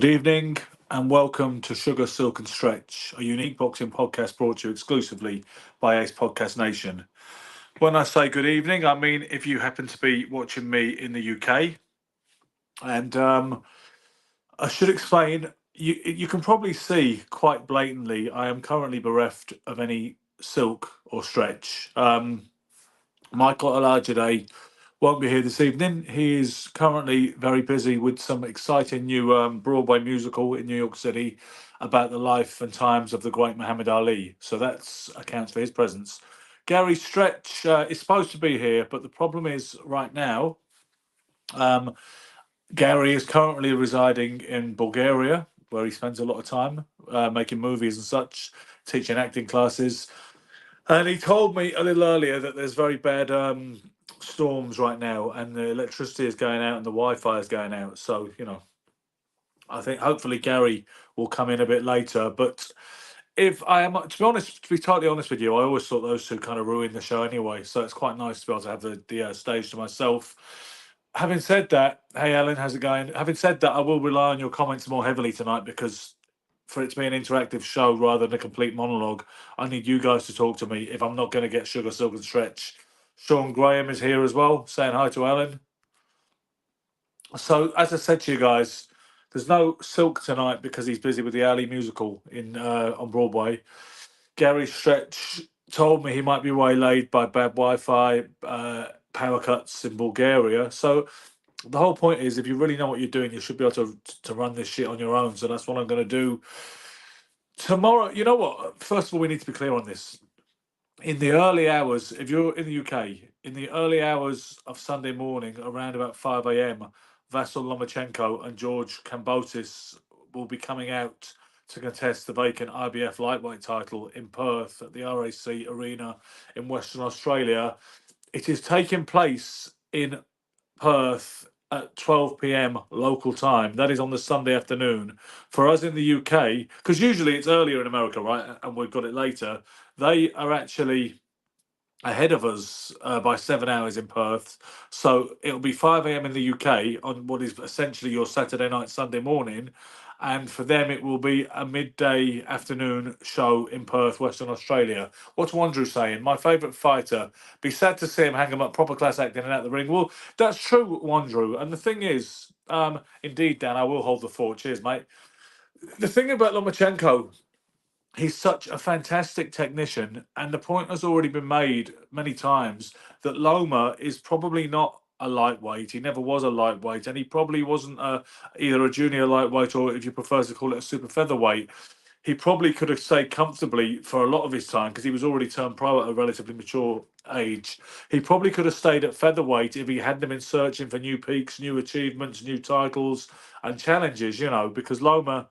Good evening and welcome to Sugar, Silk and Stretch, a unique boxing podcast brought to you exclusively by Ace Podcast Nation. When I say good evening, I mean if you happen to be watching me in the UK. And I should explain, you can probably see quite blatantly, I am currently bereft of any silk or stretch. Michael Olajide won't be here this evening. He is currently very busy with some exciting new Broadway musical in New York City about the life and times of the great Muhammad Ali. So that accounts for his presence. Gary Stretch is supposed to be here, but the problem is right now, um, Gary is currently residing in Bulgaria, where he spends a lot of time making movies and such, teaching acting classes. And he told me a little earlier that there's very bad storms right now, and the electricity is going out and the Wi-Fi is going out. So, I think hopefully Gary will come in a bit later. But if I am, to be honest, to be totally honest with you, I always thought those two kind of ruined the show anyway. So it's quite nice to be able to have the stage to myself. Having said that, hey Ellen, how's it going? Having said that, I will rely on your comments more heavily tonight because for it to be an interactive show rather than a complete monologue, I need you guys to talk to me if I'm not going to get Sugar, Silk and Stretch. Sean Graham is here as well, saying hi to Ellen. So, as I said to you guys, there's no Silk tonight because he's busy with the Ali musical in on Broadway. Gary Stretch told me he might be waylaid by bad Wi-Fi, power cuts in Bulgaria. So the whole point is, if you really know what you're doing, you should be able to run this shit on your own. So that's what I'm going to do tomorrow. You know what? First of all, we need to be clear on this. In the early hours, if you're in the UK, in the early hours of Sunday morning, around about 5 a.m., Vasyl Lomachenko and George Kambosos will be coming out to contest the vacant IBF lightweight title in Perth at the RAC Arena in Western Australia. It is taking place in Perth at 12 p.m. local time. That is on the Sunday afternoon. For us in the UK, because usually it's earlier in America, right? And we've got it later. They are actually ahead of us by 7 hours in Perth. So it'll be 5 a.m. in the UK on what is essentially your Saturday night, Sunday morning. And for them, it will be a midday afternoon show in Perth, Western Australia. What's Wandrew saying? My favourite fighter. Be sad to see him hang him up, proper class acting and out the ring. Well, that's true, Wandrew. And the thing is, indeed, Dan, I will hold the fort. Cheers, mate. The thing about Lomachenko, he's such a fantastic technician, and the point has already been made many times that Loma is probably not a lightweight. He never was a lightweight, and he probably wasn't either a junior lightweight or, if you prefer to call it, a super featherweight. He probably could have stayed comfortably for a lot of his time because he was already turned pro at a relatively mature age. He probably could have stayed at featherweight if he hadn't been searching for new peaks, new achievements, new titles and challenges, because Loma,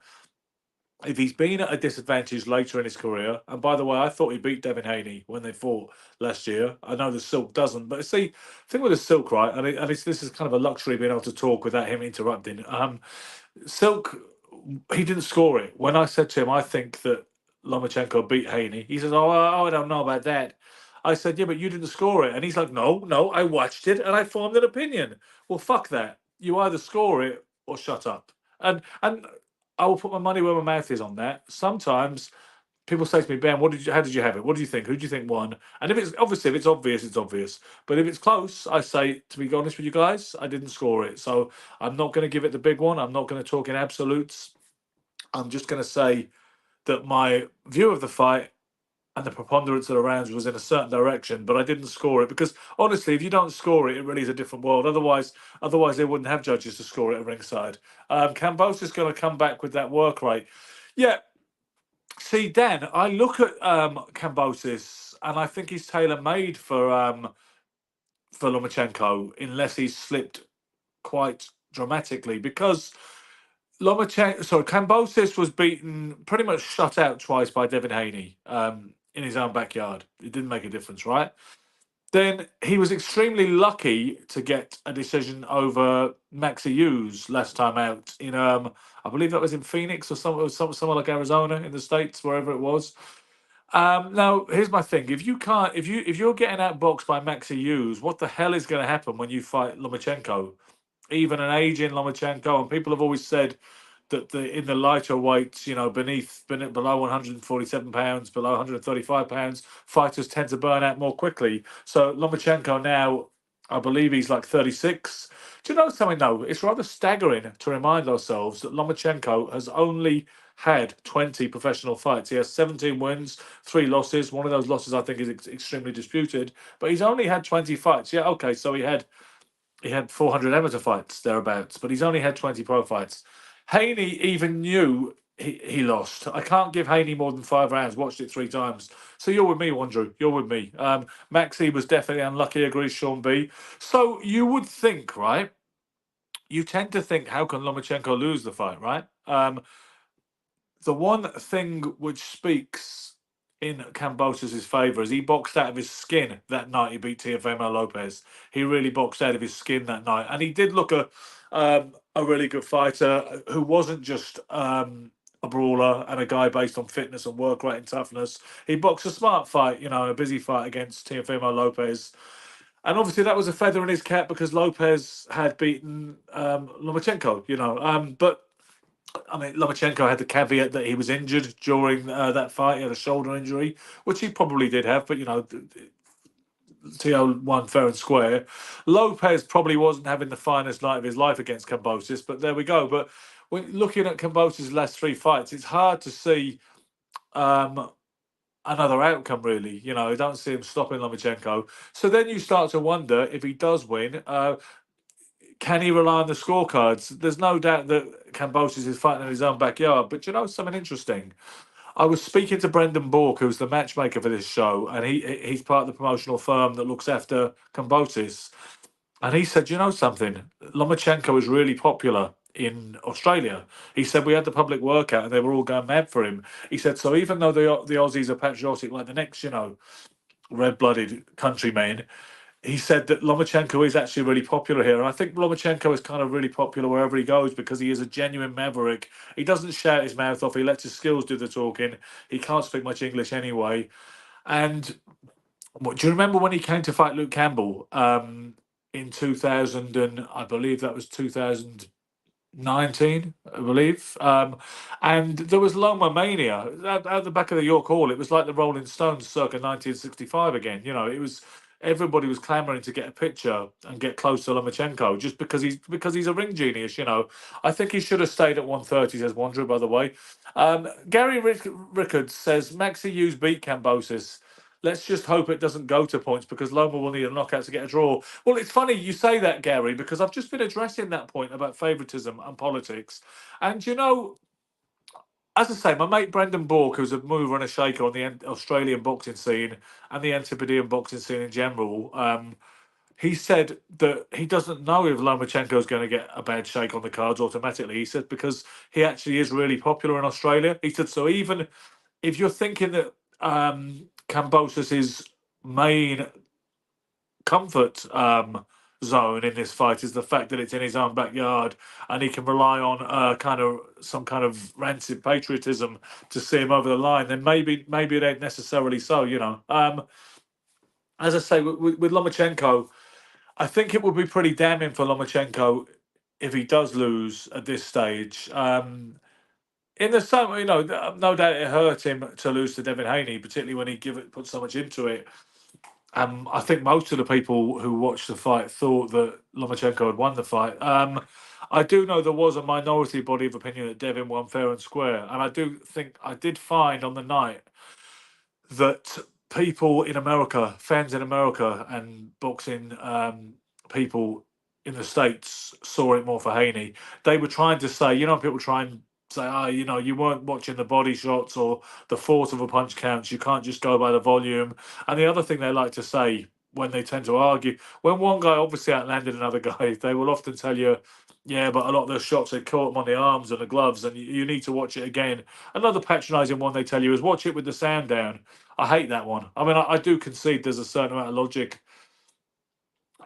if he's been at a disadvantage later in his career, and by the way, I thought he beat Devin Haney when they fought last year. I know the Silk doesn't, but see, the thing with the Silk, right, this is kind of a luxury being able to talk without him interrupting. Silk, he didn't score it. When I said to him, I think that Lomachenko beat Haney, he says, I don't know about that. I said, yeah, but you didn't score it. And he's like, no, I watched it and I formed an opinion. Well, fuck that. You either score it or shut up. And I will put my money where my mouth is on that. Sometimes people say to me, Ben, how did you have it? What do you think? Who do you think won? And if it's obvious, it's obvious. But if it's close, I say, to be honest with you guys, I didn't score it. So I'm not going to give it the big one. I'm not going to talk in absolutes. I'm just going to say that my view of the fight and the preponderance of the rounds was in a certain direction, but I didn't score it because honestly, if you don't score it, it really is a different world. Otherwise they wouldn't have judges to score it at ringside. Kambosos is going to come back with that work rate. Yeah. See, Dan, I look at Kambosos and I think he's tailor made for Lomachenko, unless he's slipped quite dramatically because Kambosos was beaten, pretty much shut out twice by Devin Haney in his own backyard. It didn't make a difference, right? Then he was extremely lucky to get a decision over Maxi Hughes last time out in I believe that was in Phoenix or somewhere like Arizona in the States, wherever it was. Now here's my thing: if you're getting outboxed by Maxi Hughes, what the hell is going to happen when you fight Lomachenko? Even an aging Lomachenko, and people have always said that in the lighter weights, below 147 pounds, below 135 pounds, fighters tend to burn out more quickly. So Lomachenko now, I believe he's like 36. Do you know something though? It's rather staggering to remind ourselves that Lomachenko has only had 20 professional fights. He has 17 wins, 3 losses. One of those losses I think is extremely disputed, but he's only had 20 fights. Yeah, okay, so he had 400 amateur fights thereabouts, but he's only had 20 pro fights. Haney even knew he lost. I can't give Haney more than 5 rounds. Watched it 3 times. So you're with me, Wandrew. You're with me. Maxie was definitely unlucky, agrees Sean B. So you would think, right? You tend to think, how can Lomachenko lose the fight, right? The one thing which speaks in Kambosos' favour is he boxed out of his skin that night he beat Teofimo Lopez. He really boxed out of his skin that night. And he did look a really good fighter who wasn't just a brawler and a guy based on fitness and work rate and toughness. He boxed a smart fight, a busy fight against Teofimo Lopez. And obviously that was a feather in his cap because Lopez had beaten Lomachenko, but I mean, Lomachenko had the caveat that he was injured during that fight. He had a shoulder injury, which he probably did have, but Teo won fair and square. Lopez probably wasn't having the finest night of his life against Kambosos, but there we go. But when looking at Kambosos' last 3 fights, it's hard to see another outcome, really. I don't see him stopping Lomachenko. So then you start to wonder if he does win. Can he rely on the scorecards? There's no doubt that Kambosos is fighting in his own backyard. But something interesting? I was speaking to Brendan Bork, who's the matchmaker for this show, and he's part of the promotional firm that looks after Kambosos. And he said, something? Lomachenko is really popular in Australia. He said we had the public workout and they were all going mad for him. He said, so even though the Aussies are patriotic like the next, red-blooded countrymen, he said that Lomachenko is actually really popular here. And I think Lomachenko is kind of really popular wherever he goes because he is a genuine maverick. He doesn't shout his mouth off. He lets his skills do the talking. He can't speak much English anyway. And do you remember when he came to fight Luke Campbell in 2000, and I believe that was 2019, I believe. And there was Loma Mania at the back of the York Hall. It was like the Rolling Stones circa 1965 again. It was everybody was clamoring to get a picture and get close to Lomachenko just because he's a ring genius. I think he should have stayed at 130. Says Wanderer, by the way. Gary Rickards says Maxi Hughes beat Kambosos. Let's just hope it doesn't go to points because Loma will need a knockout to get a draw. Well, it's funny you say that, Gary, because I've just been addressing that point about favouritism and politics. And, as I say, my mate Brendan Bork, who's a mover and a shaker on the Australian boxing scene and the Antipodean boxing scene in general, he said that he doesn't know if Lomachenko is going to get a bad shake on the cards automatically. He said because he actually is really popular in Australia. He said, so even if you're thinking that Kambosos' main comfort zone in this fight is the fact that it's in his own backyard and he can rely on some kind of rancid patriotism to see him over the line, then maybe it ain't necessarily so. As I say, with Lomachenko, I think it would be pretty damning for Lomachenko if he does lose at this stage. In the same, no doubt it hurt him to lose to Devin Haney, particularly when he put so much into it. I think most of the people who watched the fight thought that Lomachenko had won the fight. I do know there was a minority body of opinion that Devin won fair and square, and I do think I did find on the night that people in America, fans in America, and boxing people in the States saw it more for Haney. They were trying to say, people try and say, you weren't watching the body shots or the force of a punch counts. You can't just go by the volume. And the other thing they like to say when they tend to argue, when one guy obviously outlanded another guy, they will often tell you, yeah, but a lot of those shots, they caught him on the arms and the gloves, and you need to watch it again. Another patronising one they tell you is watch it with the sound down. I hate that one. I mean, I do concede there's a certain amount of logic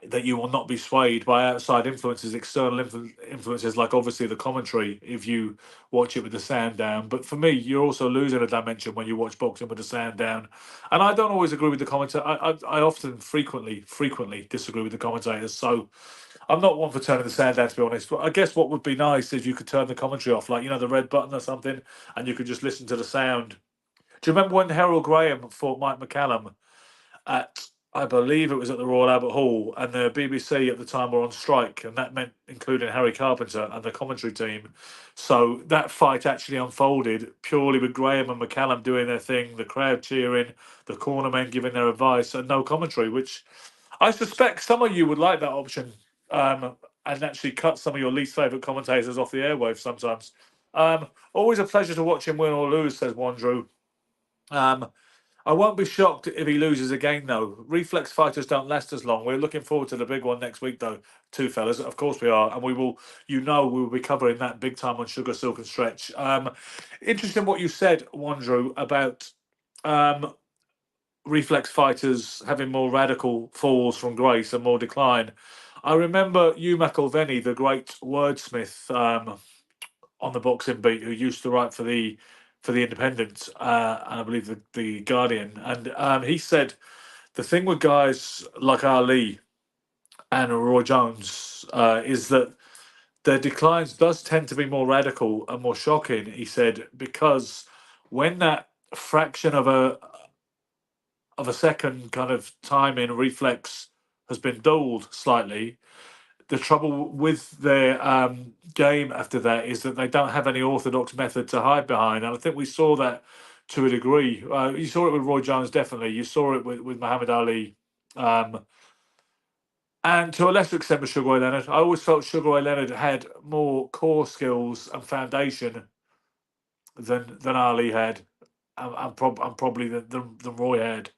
that you will not be swayed by outside influences, external influences, like obviously the commentary, if you watch it with the sound down. But for me, you're also losing a dimension when you watch boxing with the sound down. And I don't always agree with the commentator. I often, frequently disagree with the commentators. So I'm not one for turning the sound down, to be honest. But I guess what would be nice is you could turn the commentary off, like, the red button or something, and you could just listen to the sound. Do you remember when Harold Graham fought Mike McCallum at, I believe it was at the Royal Albert Hall, and the BBC at the time were on strike, and that meant including Harry Carpenter and the commentary team. So that fight actually unfolded purely with Graham and McCallum doing their thing, the crowd cheering, the cornermen giving their advice, and no commentary, which I suspect some of you would like that option, and actually cut some of your least favourite commentators off the airwaves sometimes. Always a pleasure to watch him win or lose, says Wandrew. I won't be shocked if he loses again, though. Reflex fighters don't last as long. We're looking forward to the big one next week, though, too, fellas. Of course we are, and we will. We will be covering that big time on Sugar, Silk, and Stretch. Interesting what you said, Wandrew, about reflex fighters having more radical falls from grace and more decline. I remember Hugh McElvenney, the great wordsmith, on the boxing beat, who used to write for the Independent, and I believe the Guardian, and he said the thing with guys like Ali and Roy Jones is that their declines does tend to be more radical and more shocking. He said, because when that fraction of a second kind of time in reflex has been dulled slightly, the trouble with their game after that is that they don't have any orthodox method to hide behind. And I think we saw that to a degree. You saw it with Roy Jones, definitely. You saw it with Muhammad Ali. And to a lesser extent with Sugar Ray Leonard. I always felt Sugar Ray Leonard had more core skills and foundation than Ali had, and probably than Roy had.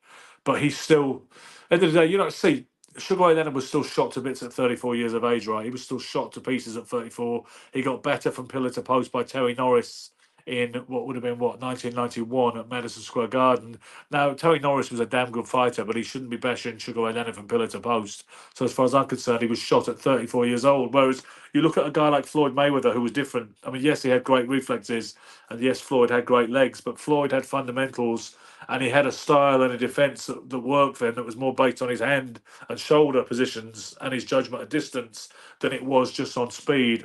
But he's still, at the end of the day, see, Sugar Ray Leonard was still shot to bits at 34 years of age, right? He was still shot to pieces at 34. He got better from pillar to post by Terry Norris in what would have been 1991 at Madison Square Garden. Now Terry Norris was a damn good fighter, but he shouldn't be bashing Sugar Ray Leonard from pillar to post. So as far as I'm concerned, he was shot at 34 years old. Whereas you look at a guy like Floyd Mayweather, who was different. I mean, yes, he had great reflexes, and yes, Floyd had great legs, but Floyd had fundamentals, and he had a style and a defense that worked for him, that was more based on his hand and shoulder positions and his judgment at distance than it was just on speed,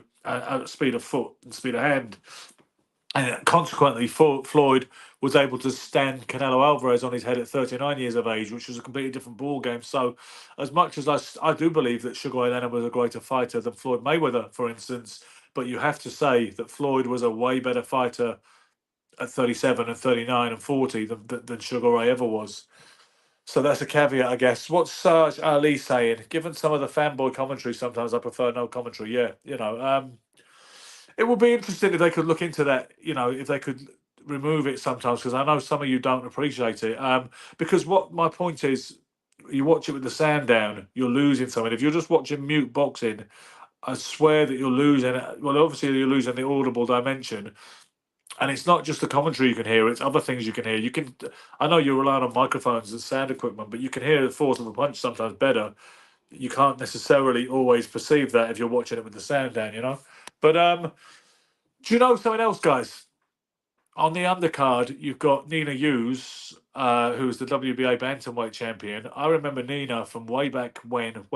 speed of foot and speed of hand. And consequently, Floyd was able to stand Canelo Alvarez on his head at 39 years of age, which was a completely different ball game. So, as much as I do believe that Sugar Ray Leonard was a greater fighter than Floyd Mayweather, for instance, but you have to say that Floyd was a way better fighter at 37 and 39 and 40 than Sugar Ray ever was. So that's a caveat, I guess. What's Sarge Ali saying? Given some of the fanboy commentary, sometimes I prefer no commentary. Yeah, it would be interesting if they could look into that. If they could remove it sometimes, because I know some of you don't appreciate it. Because what my point is, you watch it with the sound down, you're losing something. If you're just watching mute boxing, I swear that you're losing. Well, obviously you're losing the audible dimension. And it's not just the commentary you can hear; it's other things you can hear. I know you're relying on microphones and sound equipment, but you can hear the force of a punch sometimes better. You can't necessarily always perceive that if you're watching it with the sound down. But do you know something else, guys? On the undercard, you've got Nina Hughes, who's the WBA bantamweight champion. I remember Nina from way back when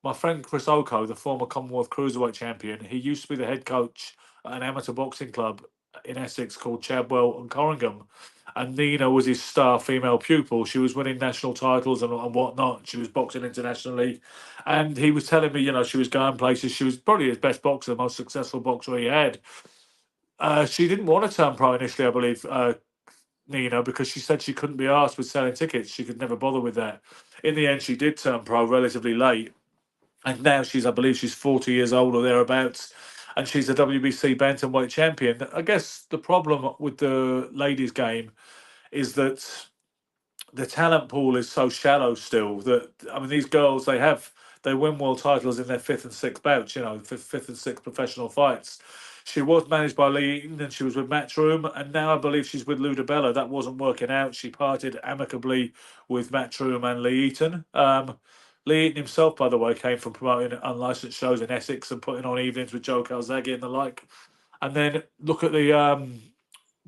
my friend Chris Oko, the former Commonwealth Cruiserweight champion, he used to be the head coach at an amateur boxing club in Essex called Chadwell and Corringham. And Nina was his star female pupil. She was winning national titles and whatnot. She was boxing internationally. And he was telling me, she was going places. She was probably his best boxer, the most successful boxer he had. She didn't want to turn pro initially, I believe, Nina, because she said she couldn't be asked with selling tickets. She could never bother with that. In the end, she did turn pro relatively late. And now I believe she's 40 years old or thereabouts, and she's a WBC bantamweight champion. I guess the problem with the ladies' game is that the talent pool is so shallow still that, I mean, these girls, they win world titles in their fifth and sixth bouts, fifth and sixth professional fights. She was managed by Lee Eaton, and she was with Matchroom, and now I believe she's with Luda Bella. That wasn't working out. She parted amicably with Matchroom and Lee Eaton. Lee Eaton himself, by the way, came from promoting unlicensed shows in Essex and putting on evenings with Joe Calzaghe and the like. And then look at the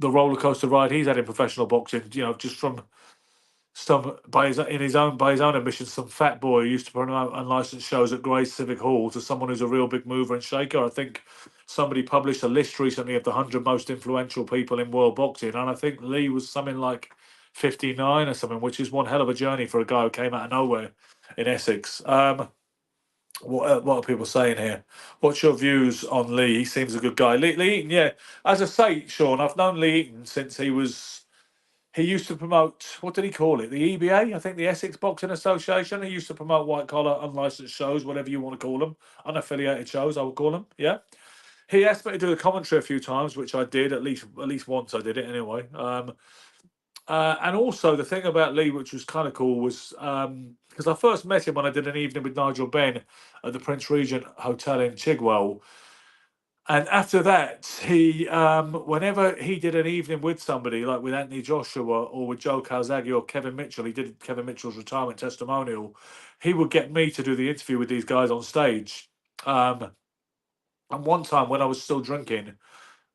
roller coaster ride he's had in professional boxing. Just from some by his own admission, some fat boy who used to promote unlicensed shows at Gray's Civic Hall to someone who's a real big mover and shaker. I think somebody published a list recently of the 100 most influential people in world boxing, and I think Lee was something like 59 or something, which is one hell of a journey for a guy who came out of nowhere in Essex. What are people saying here? What's your views on Lee? He seems a good guy. Lee Eaton, yeah. As I say, Sean, I've known Lee Eaton since he used to promote, what did he call it? The EBA, I think the Essex Boxing Association. He used to promote white collar, unlicensed shows, whatever you want to call them, unaffiliated shows, I would call them. Yeah. He asked me to do the commentary a few times, which I did at least once. I did it anyway. And also the thing about Lee, which was kind of cool, was because I first met him when I did an evening with Nigel Benn at the Prince Regent Hotel in Chigwell. And after that, he, whenever he did an evening with somebody, like with Anthony Joshua or with Joe Calzaghe or Kevin Mitchell, he did Kevin Mitchell's retirement testimonial, he would get me to do the interview with these guys on stage. And one time when I was still drinking,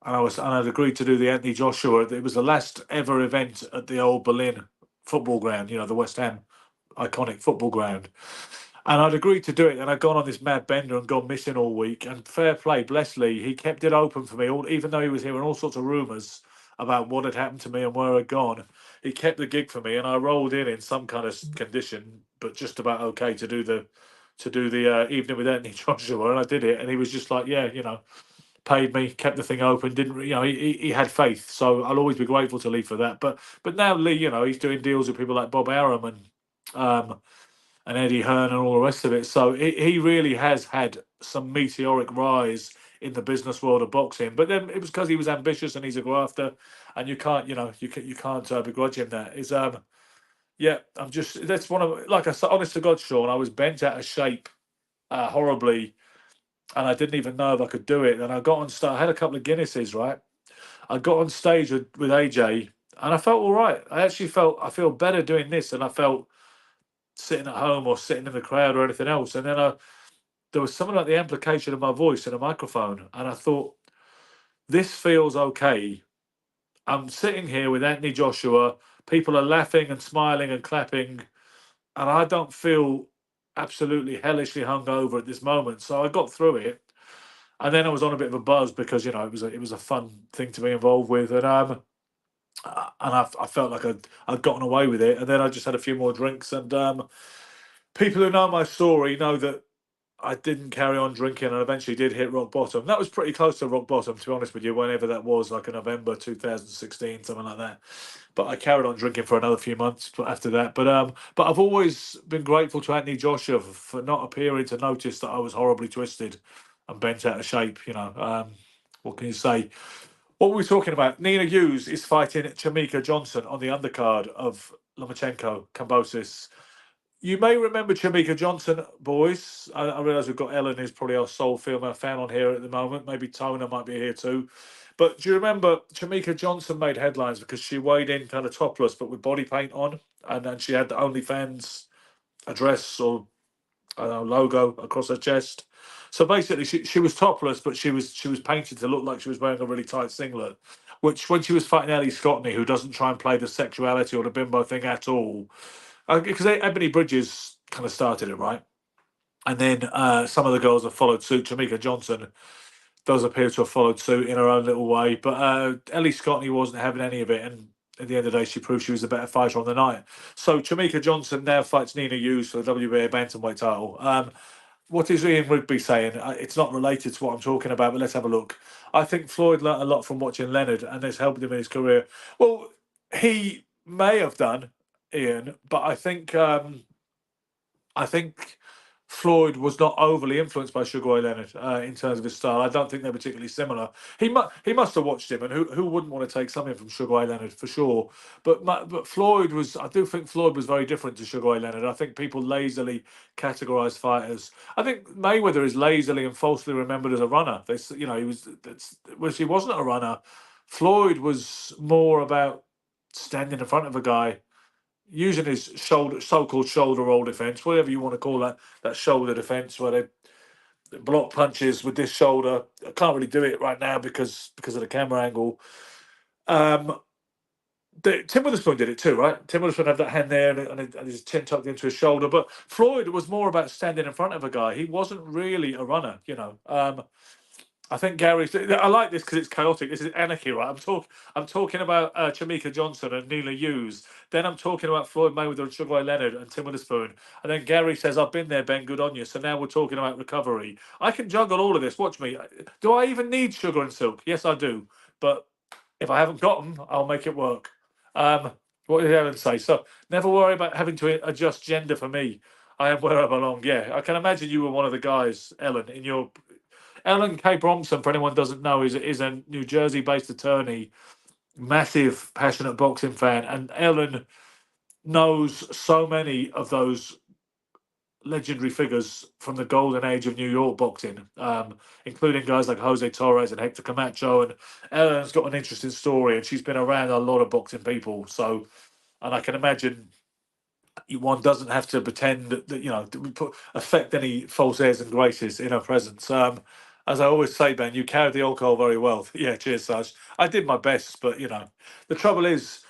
and I'd agreed to do the Anthony Joshua, it was the last ever event at the old Berlin football ground, the West Ham iconic football ground. And I'd agreed to do it, and I'd gone on this mad bender and gone missing all week. And fair play, bless Lee, he kept it open for me, even though he was hearing all sorts of rumours about what had happened to me and where I'd gone. He kept the gig for me, and I rolled in some kind of condition, but just about okay to do the evening with Anthony Joshua, and I did it. And he was just like, yeah, paid me, kept the thing open, didn't he had faith, so I'll always be grateful to Lee for that. But now Lee, he's doing deals with people like Bob Arum and Eddie Hearn and all the rest of it. So he really has had some meteoric rise in the business world of boxing. But then it was because he was ambitious and he's a grafter, and you can't begrudge him that. I'm just, that's one of, like I said, honest to God, Sean, I was bent out of shape horribly, and I didn't even know if I could do it. And I got on stage. I had a couple of Guinnesses, right? I got on stage with AJ, and I felt all right. I feel better doing this than I felt sitting at home or sitting in the crowd or anything else. And then there was something like the amplification of my voice in a microphone, and I thought, this feels okay. I'm sitting here with Anthony Joshua. People are laughing and smiling and clapping, and I don't feel absolutely hellishly hungover at this moment. So I got through it, and then I was on a bit of a buzz because it was a fun thing to be involved with, and I felt like I'd gotten away with it. And then I just had a few more drinks, and people who know my story know that I didn't carry on drinking and eventually did hit rock bottom. That was pretty close to rock bottom, to be honest with you, whenever that was, like in November 2016, something like that. But I carried on drinking for another few months after that. But I've always been grateful to Anthony Joshua for not appearing to notice that I was horribly twisted and bent out of shape. What can you say? What were we talking about? Nina Hughes is fighting Chamika Johnson on the undercard of Lomachenko, Kambosos. You may remember Chamika Johnson, boys. I realise we've got Ellen, who's probably our sole female fan on here at the moment. Maybe Tona might be here too. But do you remember Chamika Johnson made headlines because she weighed in kind of topless but with body paint on, and then she had the OnlyFans address or logo across her chest. So basically, she was topless, but she was painted to look like she was wearing a really tight singlet. Which, when she was fighting Ellie Scottney, who doesn't try and play the sexuality or the bimbo thing at all, because Ebony Bridges kind of started it, right? And then some of the girls have followed suit. Chamika Johnson does appear to have followed suit in her own little way, but Ellie Scottney wasn't having any of it, and at the end of the day, she proved she was the better fighter on the night. So Chamika Johnson now fights Nina Hughes for the WBA bantamweight title. What is Ian Rigby saying? It's not related to what I'm talking about, but let's have a look. I think Floyd learnt a lot from watching Leonard, and it's helped him in his career. Well, he may have done, Ian, but I think Floyd was not overly influenced by Sugar Ray Leonard in terms of his style. I don't think they're particularly similar. He must have watched him, and who wouldn't want to take something from Sugar Ray Leonard for sure. But Floyd was. I do think Floyd was very different to Sugar Ray Leonard. I think people lazily categorise fighters. I think Mayweather is lazily and falsely remembered as a runner. He was. He wasn't a runner. Floyd was more about standing in front of a guy, using his shoulder, so-called shoulder roll defense, whatever you want to call that shoulder defense, where they block punches with this shoulder. I can't really do it right now because of the camera angle. Tim Witherspoon did it too, right? Tim Witherspoon had that hand there and his chin tucked into his shoulder. But Floyd was more about standing in front of a guy. He wasn't really a runner, you know. I think Gary's. I like this because it's chaotic. This is anarchy, right? I'm talking about Chamika Johnson and Neela Hughes. Then I'm talking about Floyd Mayweather and Sugar Ray Leonard and Tim Witherspoon. And then Gary says, "I've been there, Ben. Good on you." So now we're talking about recovery. I can juggle all of this. Watch me. Do I even need Sugar and Silk? Yes, I do. But if I haven't got them, I'll make it work. What did Ellen say? So never worry about having to adjust gender for me. I am where I belong. Yeah, I can imagine you were one of the guys, Ellen, in your. Ellen K. Bromson, for anyone who doesn't know, is a New Jersey-based attorney, massive, passionate boxing fan, and Ellen knows so many of those legendary figures from the golden age of New York boxing, including guys like Jose Torres and Hector Camacho. And Ellen's got an interesting story, and she's been around a lot of boxing people. So, and I can imagine one doesn't have to pretend that you know affect any false airs and graces in her presence. As I always say, Ben, you carried the alcohol very well. Yeah, cheers, Saj. I did my best, but you know, the trouble is,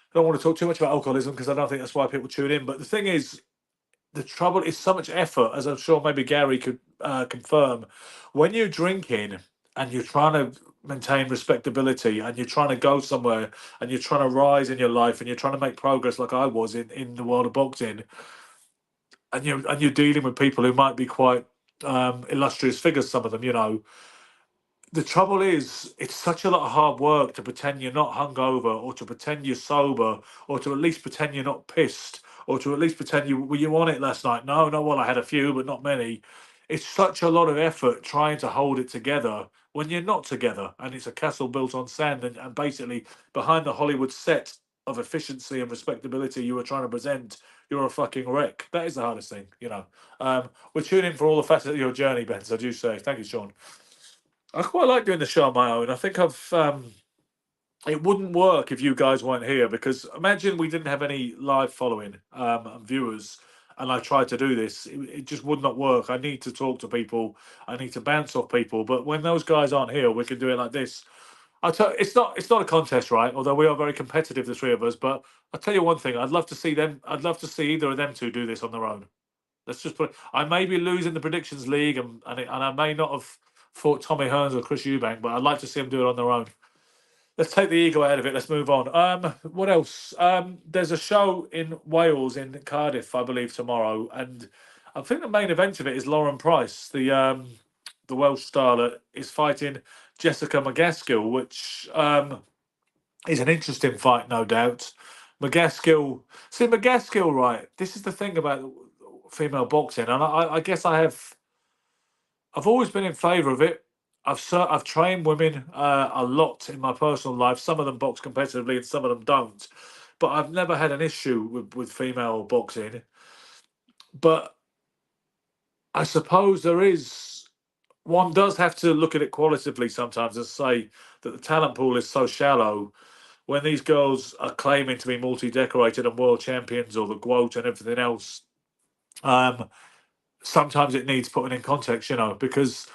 I don't want to talk too much about alcoholism because I don't think that's why people tune in. But the thing is, the trouble is so much effort, as I'm sure maybe Gary could confirm. When you're drinking and you're trying to maintain respectability and you're trying to go somewhere and you're trying to rise in your life and you're trying to make progress like I was in the world of boxing, and you're dealing with people who might be quite illustrious figures, some of them, you know, the trouble is, it's such a lot of hard work to pretend you're not hungover, or to pretend you're sober, or to at least pretend you're not pissed, or to at least pretend you were you on it last night. No, no, well, I had a few, but not many. It's such a lot of effort trying to hold it together when you're not together, and it's a castle built on sand, and basically behind the Hollywood set of efficiency and respectability you were trying to present, you're a fucking wreck. That is the hardest thing, you know. We're tuning in for all the facets of your journey, Ben. So I do say thank you, Sean. I quite like doing the show on my own. I think I've. It wouldn't work if you guys weren't here because imagine we didn't have any live following and viewers, and I tried to do this. It just would not work. I need to talk to people. I need to bounce off people. But when those guys aren't here, we can do it like this. It's not a contest, right? Although we are very competitive, the three of us. But I'll tell you one thing. I'd love to see them. I'd love to see either of them two do this on their own. Let's just put. I may be losing the predictions league, and I may not have fought Tommy Hearns or Chris Eubank, but I'd like to see them do it on their own. Let's take the ego out of it. Let's move on. What else? There's a show in Wales, in Cardiff, I believe, tomorrow, and I think the main event of it is Lauren Price, the Welsh star that is fighting Jessica McGaskill, which is an interesting fight, no doubt. McGaskill, right? This is the thing about female boxing, and I guess I've always been in favour of it. I've trained women a lot in my personal life. Some of them box competitively, and some of them don't. But I've never had an issue with female boxing. But I suppose there is. One does have to look at it qualitatively sometimes and say that the talent pool is so shallow. When these girls are claiming to be multi-decorated and world champions, or the quote and everything else, sometimes it needs putting in context, you know, because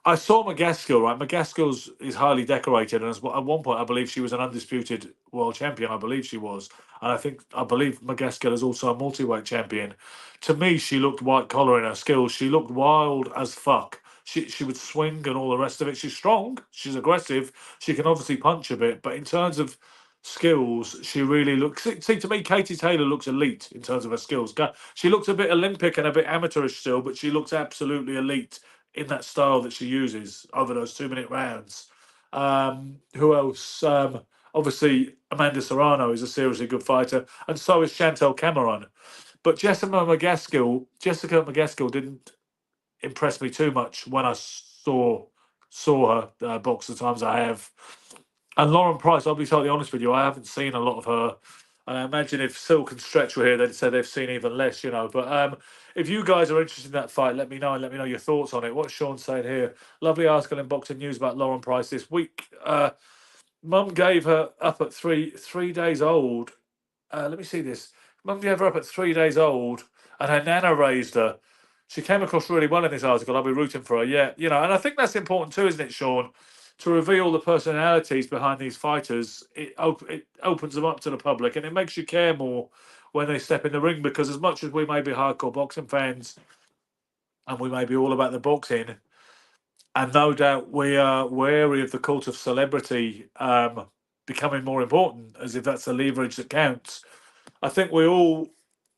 I saw McGaskill, right? McGaskill's is highly decorated, and at one point, I believe she was an undisputed world champion. I believe she was, and I believe McGaskill is also a multi-weight champion. To me, she looked white collar in her skills. She looked wild as fuck. She would swing and all the rest of it. She's strong. She's aggressive. She can obviously punch a bit, but in terms of skills, she really looks. See, to me, Katie Taylor looks elite in terms of her skills. She looks a bit Olympic and a bit amateurish still, but she looks absolutely elite in that style that she uses over those 2 minute rounds. Who else? Obviously, Amanda Serrano is a seriously good fighter, and so is Chantel Cameron. But Jessica McGaskill didn't impress me too much when I saw her box the times I have. And Lauren Price, I'll be totally honest with you, I haven't seen a lot of her. And I imagine if Silk and Stretch were here, they'd say they've seen even less, you know. But if you guys are interested in that fight, let me know, and let me know your thoughts on it. What's Sean saying here? Lovely article in Boxing News about Lauren Price this week. Mum gave her up at three days old. Let me see this. Mum gave her up at 3 days old, and her nana raised her. She came across really well in this article. I'll be rooting for her. Yeah, and I think that's important too, isn't it, Sean? To reveal the personalities behind these fighters, it opens them up to the public, and it makes you care more when they step in the ring. Because as much as we may be hardcore boxing fans, and we may be all about the boxing, and no doubt we are wary of the cult of celebrity becoming more important, as if that's the leverage that counts. I think we all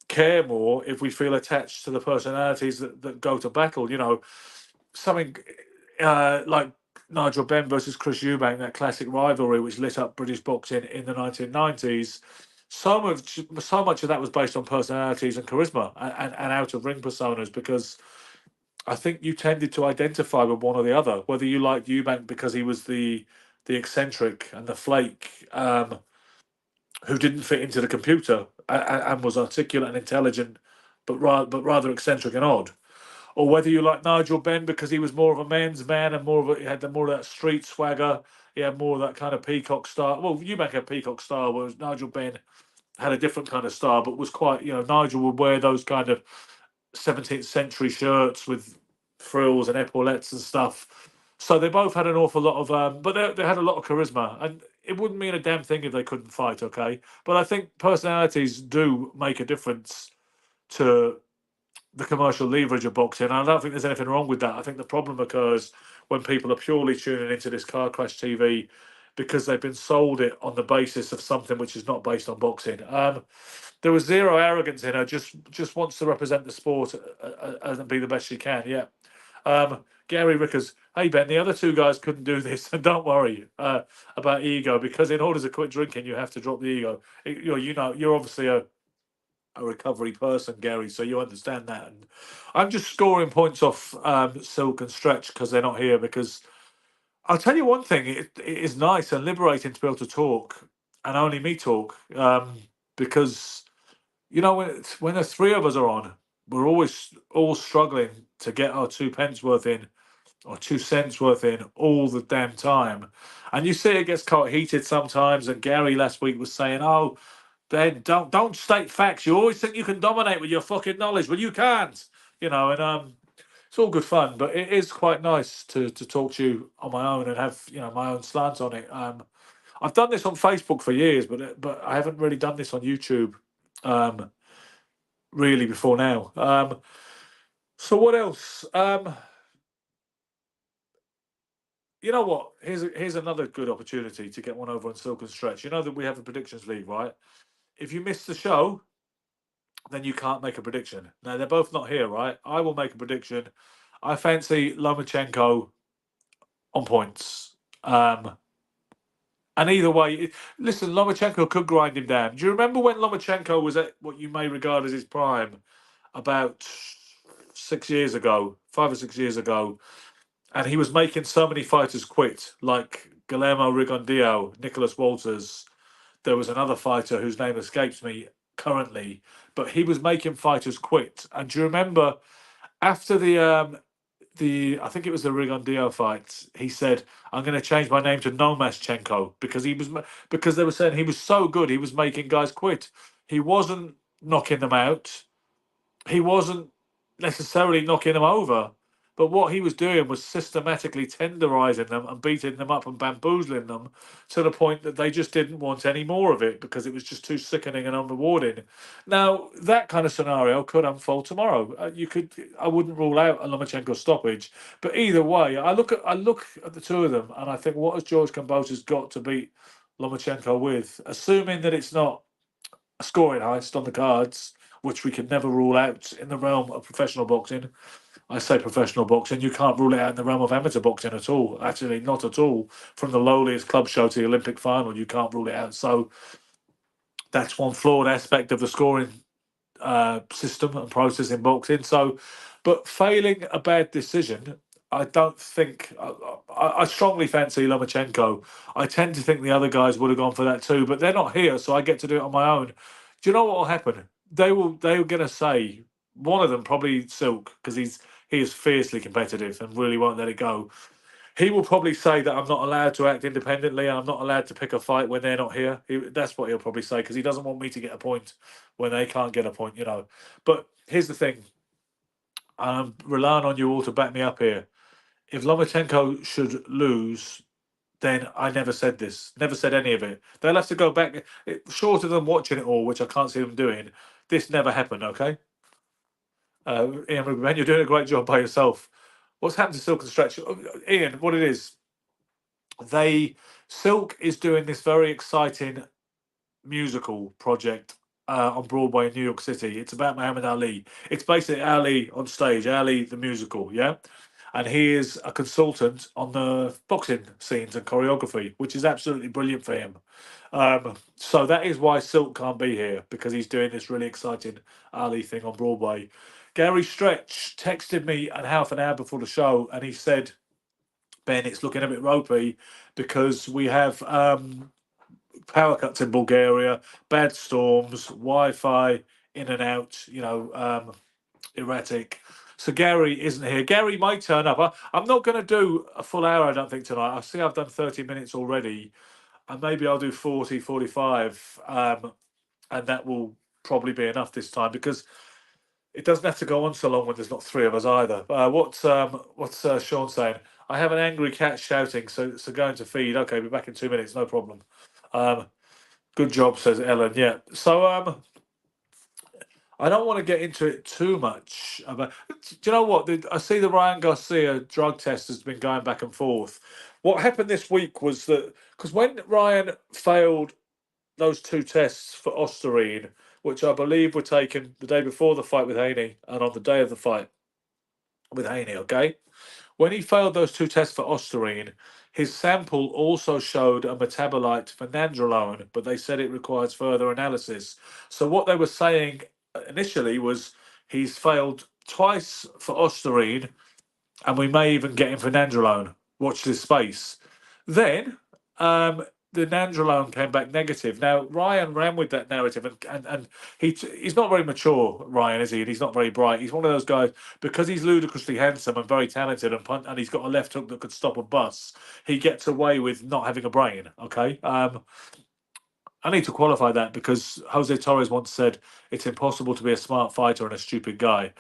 care more if we feel attached to the personalities that go to battle. Something like Nigel Benn versus Chris Eubank, that classic rivalry which lit up British boxing in the 1990s. So much of that was based on personalities and charisma and out of ring personas, because I think you tended to identify with one or the other, whether you liked Eubank because he was the eccentric and the flake, who didn't fit into the computer and was articulate and intelligent, but rather eccentric and odd, or whether you like Nigel Benn because he was more of a men's man and he had more of that street swagger. He had more of that kind of peacock style. Well, Eubank had peacock style, whereas Nigel Benn had a different kind of style, but was quite, Nigel would wear those kind of 17th century shirts with frills and epaulettes and stuff. So they both had an awful lot of, but they had a lot of charisma, and it wouldn't mean a damn thing if they couldn't fight. Okay, but I think personalities do make a difference to the commercial leverage of boxing. And I don't think there's anything wrong with that. I think the problem occurs when people are purely tuning into this car crash TV because they've been sold it on the basis of something which is not based on boxing. There was zero arrogance in her. Just wants to represent the sport and be the best she can. Yeah. Gary Rickers. Hey Ben, the other two guys couldn't do this, and don't worry about ego, because in order to quit drinking, you have to drop the ego. You're obviously a recovery person, Gary, so you understand that. And I'm just scoring points off Silk and Stretch because they're not here. Because I'll tell you one thing: it is nice and liberating to be able to talk, and only me talk, because when the three of us are on, we're always all struggling to get our 2 pence worth in, or 2 cents worth in, all the damn time. And you see it gets quite heated sometimes. And Gary last week was saying, "Oh, Ben, don't state facts. You always think you can dominate with your fucking knowledge, but you can't." And it's all good fun, but it is quite nice to talk to you on my own and have my own slant on it. I've done this on Facebook for years, but I haven't really done this on YouTube really before now. So what else? You know what? Here's another good opportunity to get one over on Silk and Stretch. You know that we have a predictions league, right? If you miss the show, then you can't make a prediction. Now they're both not here, right? I will make a prediction. I fancy Lomachenko on points. And either way, listen, Lomachenko could grind him down. Do you remember when Lomachenko was at what you may regard as his prime, about 6 years ago, 5 or 6 years ago, and he was making so many fighters quit, like Guillermo Rigondeaux, Nicholas Walters. There was another fighter whose name escapes me currently, but he was making fighters quit. And do you remember after the I think it was the Rigondeaux fight, he said, "I'm going to change my name to Lomachenko," because they were saying he was so good, he was making guys quit. He wasn't knocking them out. He wasn't necessarily knocking them over, but what he was doing was systematically tenderizing them and beating them up and bamboozling them to the point that they just didn't want any more of it because it was just too sickening and unrewarding. Now, that kind of scenario could unfold tomorrow. I wouldn't rule out a Lomachenko stoppage, but either way, I look at the two of them and I think, what has George Kambosos got to beat Lomachenko with, assuming that it's not a scoring heist on the cards, which we can never rule out in the realm of professional boxing. I say professional boxing, you can't rule it out in the realm of amateur boxing at all. Actually, not at all. From the lowliest club show to the Olympic final, you can't rule it out. So that's one flawed aspect of the scoring system and process in boxing. So, but failing a bad decision, I don't think. I strongly fancy Lomachenko. I tend to think the other guys would have gone for that too, but they're not here, so I get to do it on my own. Do you know what will happen? They were going to say, one of them, probably Silk, because he is fiercely competitive and really won't let it go. He will probably say that I'm not allowed to act independently and I'm not allowed to pick a fight when they're not here. That's what he'll probably say because he doesn't want me to get a point when they can't get a point, you know. But here's the thing. I'm relying on you all to back me up here. If Lomachenko should lose, then I never said this, never said any of it. They'll have to go back. Shorter than watching it all, which I can't see them doing, this never happened, okay? Ian Ruben, you're doing a great job by yourself. What's happened to Silk and Stretch? Ian, what it is, Silk is doing this very exciting musical project on Broadway in New York City. It's about Muhammad Ali. It's basically Ali on stage, Ali the musical, yeah? And he is a consultant on the boxing scenes and choreography, which is absolutely brilliant for him. So that is why Silk can't be here, because he's doing this really exciting Ali thing on Broadway. Gary Stretch texted me a half an hour before the show, and he said, Ben, it's looking a bit ropey because we have power cuts in Bulgaria, bad storms, Wi-Fi in and out, erratic. So Gary isn't here. Gary might turn up. I'm not going to do a full hour, I don't think, tonight. I see I've done 30 minutes already, and maybe I'll do 40, 45, and that will probably be enough this time because it doesn't have to go on so long when there's not three of us either. What's Sean saying? I have an angry cat shouting, so going to feed. Okay, be back in 2 minutes, no problem. Good job, says Ellen. Yeah. So I don't want to get into it too much. Do you know what? I see the Ryan Garcia drug test has been going back and forth. What happened this week was that because when Ryan failed those two tests for Osterine, which I believe were taken the day before the fight with Haney and on the day of the fight with Haney, okay? When he failed those two tests for Osterine, his sample also showed a metabolite for nandrolone, but they said it requires further analysis. So what they were saying initially was he's failed twice for Osterine, and we may even get him for nandrolone. Watch this space. Then the nandrolone came back negative. Now Ryan ran with that narrative, and he's not very mature, Ryan, is he? And he's not very bright. He's one of those guys because he's ludicrously handsome and very talented, and he's got a left hook that could stop a bus. He gets away with not having a brain. Okay. I need to qualify that because Jose Torres once said it's impossible to be a smart fighter and a stupid guy.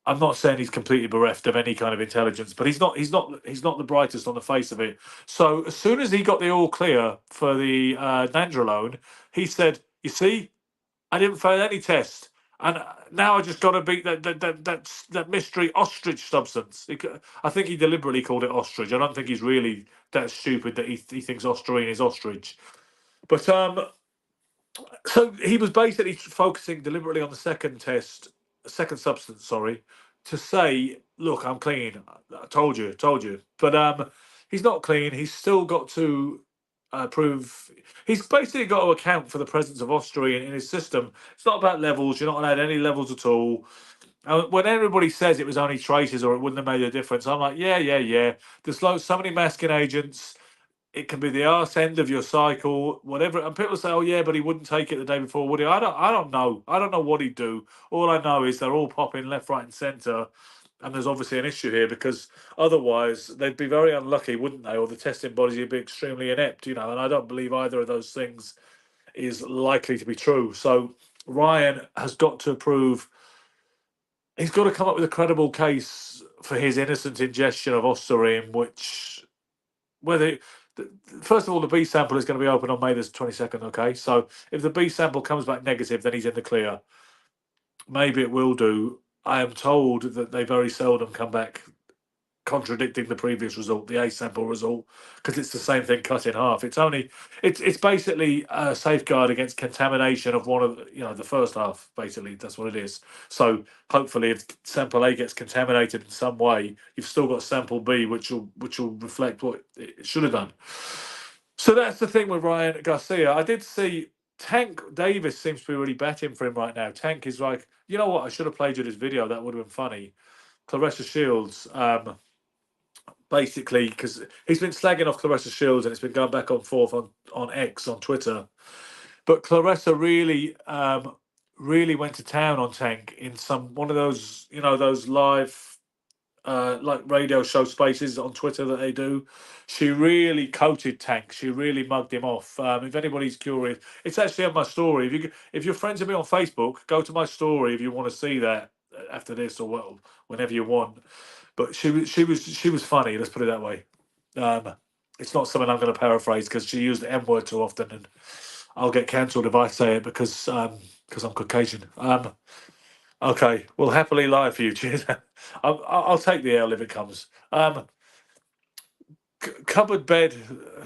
I'm not saying he's completely bereft of any kind of intelligence, but he's not the brightest on the face of it. So as soon as he got the all clear for the nandrolone, he said, "You see, I didn't fail any test, and now I just got to beat that mystery ostrich substance." I think he deliberately called it ostrich. I don't think he's really that stupid that he thinks osterine is ostrich. But so he was basically focusing deliberately on the second test, second substance, sorry, to say, "Look, I'm clean. I told you, told you." But he's not clean. He's still got to prove. He's basically got to account for the presence of Osterine in his system. It's not about levels. You're not allowed any levels at all. When everybody says it was only traces or it wouldn't have made a difference, I'm like, yeah, yeah, yeah. There's so many masking agents. It can be the arse end of your cycle, whatever. And people say, "Oh yeah, but he wouldn't take it the day before, would he?" I don't know. I don't know what he'd do. All I know is they're all popping left, right, and centre, and there's obviously an issue here because otherwise they'd be very unlucky, wouldn't they? Or the testing bodies would be extremely inept, And I don't believe either of those things is likely to be true. So Ryan has got to prove. He's got to come up with a credible case for his innocent ingestion of Osterine, which whether first of all, the B sample is going to be open on May the 22nd. Okay, so if the B sample comes back negative, then he's in the clear. Maybe it will do. I am told that they very seldom come back contradicting the previous result, the A sample result, because it's the same thing cut in half. It's basically a safeguard against contamination of one of the first half. Basically, that's what it is. So hopefully, if sample A gets contaminated in some way, you've still got sample B, which will reflect what it should have done. So that's the thing with Ryan Garcia. I did see Tank Davis seems to be really batting for him right now. Tank is like, you know what? I should have played you this video. That would have been funny. Claressa Shields. Basically, because he's been slagging off Claressa Shields and it's been going back and forth on X, on Twitter. But Claressa really went to town on Tank in one of those, those live like radio show spaces on Twitter that they do. She really coated Tank. She really mugged him off. If anybody's curious, it's actually on my story. If you're friends with me on Facebook, go to my story if you want to see that after this or whenever you want. But she was funny. Let's put it that way. It's not something I'm going to paraphrase because she used the M word too often, and I'll get cancelled if I say it because I'm Caucasian. Okay, we'll happily lie for you. Cheers. I'll take the L if it comes. Cupboard bed.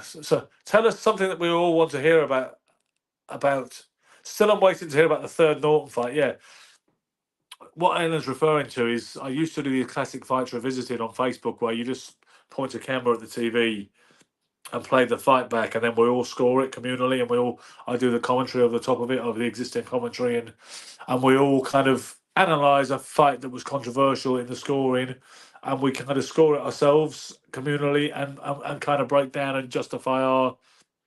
So tell us something that we all want to hear about. About. Still, I'm waiting to hear about the third Norton fight. Yeah, what Ellen's referring to is I used to do these classic fights revisited on Facebook where you just point a camera at the TV and play the fight back, and then we all score it communally, and I do the commentary over the top of it, over the existing commentary, and we all kind of analyze a fight that was controversial in the scoring, and we kind of score it ourselves communally, and kind of break down and justify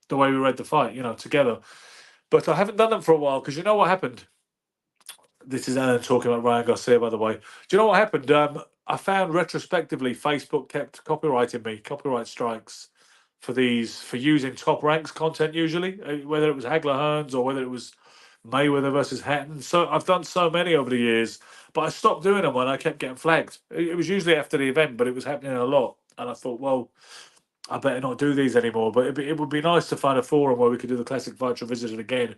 the way we read the fight, together. But I haven't done them for a while because you know what happened. This is Alan talking about Ryan Garcia, by the way. Do you know what happened? I found retrospectively Facebook kept copyrighting me, copyright strikes for using Top Ranks content usually, whether it was Hagler Hearns or whether it was Mayweather versus Hatton. So I've done so many over the years, but I stopped doing them when I kept getting flagged. It was usually after the event, but it was happening a lot. And I thought, well, I better not do these anymore. But it would be nice to find a forum where we could do the classic fight revisited again.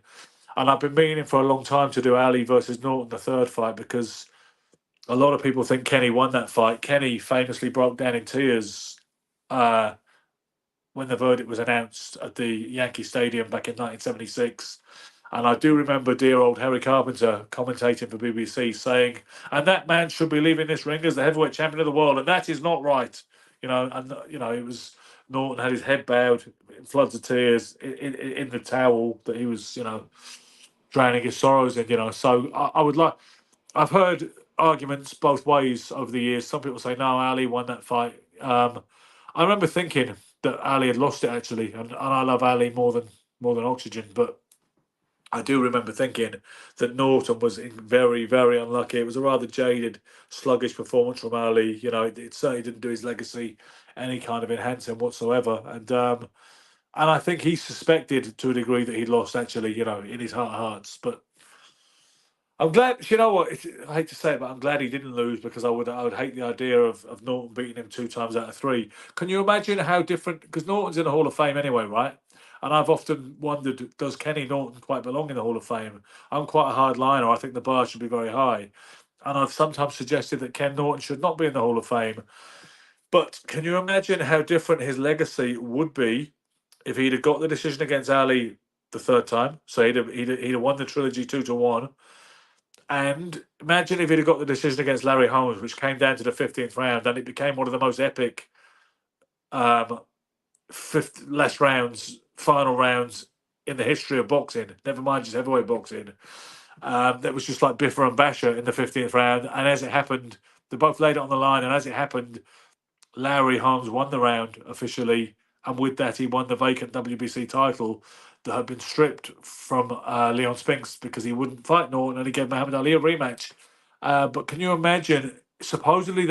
And I've been meaning for a long time to do Ali versus Norton, the third fight, because a lot of people think Kenny won that fight. Kenny famously broke down in tears when the verdict was announced at the Yankee Stadium back in 1976. And I do remember dear old Harry Carpenter commentating for BBC saying, and that man should be leaving this ring as the heavyweight champion of the world, and that is not right. It was Norton had his head bowed in floods of tears in the towel that he was, drowning his sorrows in. So I would like, I've heard arguments both ways over the years. Some people say, no, Ali won that fight. I remember thinking that Ali had lost it actually, and I love Ali more than Oxygen, but I do remember thinking that Norton was very, very unlucky. It was a rather jaded, sluggish performance from Ali. It certainly didn't do his legacy any kind of enhancing whatsoever. And I think he suspected to a degree that he'd lost actually, in his heart of hearts. But I'm glad. You know what? I hate to say it, but I'm glad he didn't lose because I would hate the idea of Norton beating him 2 times out of 3. Can you imagine how different? Because Norton's in the Hall of Fame anyway, right? And I've often wondered, does Kenny Norton quite belong in the Hall of Fame? I'm quite a hard liner. I think the bar should be very high. And I've sometimes suggested that Ken Norton should not be in the Hall of Fame. But can you imagine how different his legacy would be if he'd have got the decision against Ali the third time? So he'd have won the trilogy 2-1. And imagine if he'd have got the decision against Larry Holmes, which came down to the 15th round, and it became one of the most epic final rounds in the history of boxing. Never mind just heavyweight boxing. That was just like Biffer and Basher in the 15th round. And as it happened, they both laid it on the line. And as it happened, Larry Holmes won the round officially. And with that, he won the vacant WBC title that had been stripped from Leon Spinks because he wouldn't fight Norton and he gave Muhammad Ali a rematch. But can you imagine? Supposedly,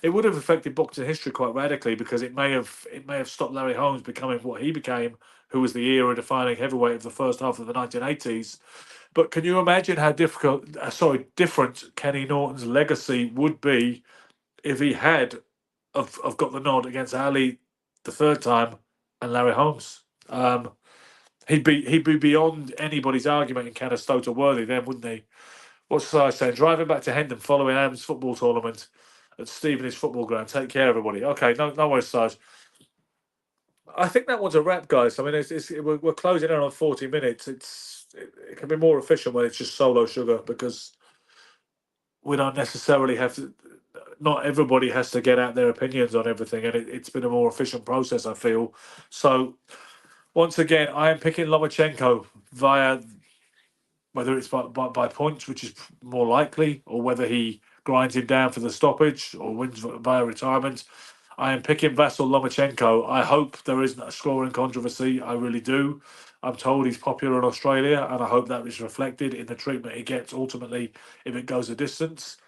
it would have affected boxing history quite radically because it may have stopped Larry Holmes becoming what he became, who was the era-defining heavyweight of the first half of the 1980s. But can you imagine how different Kenny Norton's legacy would be if he had of got the nod against Ali the third time and Larry Holmes? He'd be beyond anybody's argument in Canastota worthy then, wouldn't he? What's I saying? Driving back to Hendon following Adam's football tournament at Stevenage Football Ground. Take care, everybody. Okay, no worries, Sarge. I think that one's a wrap, guys. I mean, we're closing in on 40 minutes. It can be more efficient when it's just solo sugar because we don't necessarily have to. Not everybody has to get out their opinions on everything, and it's been a more efficient process, I feel. So, once again, I am picking Lomachenko via whether it's by points, which is more likely, or whether he grinds him down for the stoppage or wins via retirement. I am picking Vasyl Lomachenko. I hope there isn't a scoring controversy. I really do. I'm told he's popular in Australia, and I hope that is reflected in the treatment he gets ultimately if it goes a distance.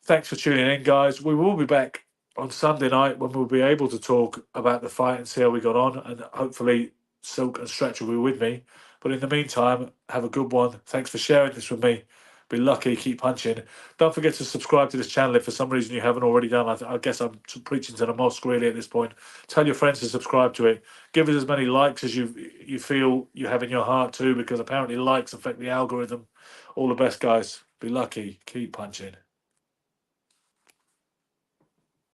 Thanks for tuning in, guys. We will be back on Sunday night when we'll be able to talk about the fight and see how we got on, and hopefully Silk and Stretch will be with me. But in the meantime, have a good one. Thanks for sharing this with me. Be lucky, keep punching. Don't forget to subscribe to this channel if for some reason you haven't already done. I guess I'm preaching to the mosque really at this point. Tell your friends to subscribe to it. Give us as many likes as you feel you have in your heart too, because apparently likes affect the algorithm. All the best, guys. Be lucky, keep punching.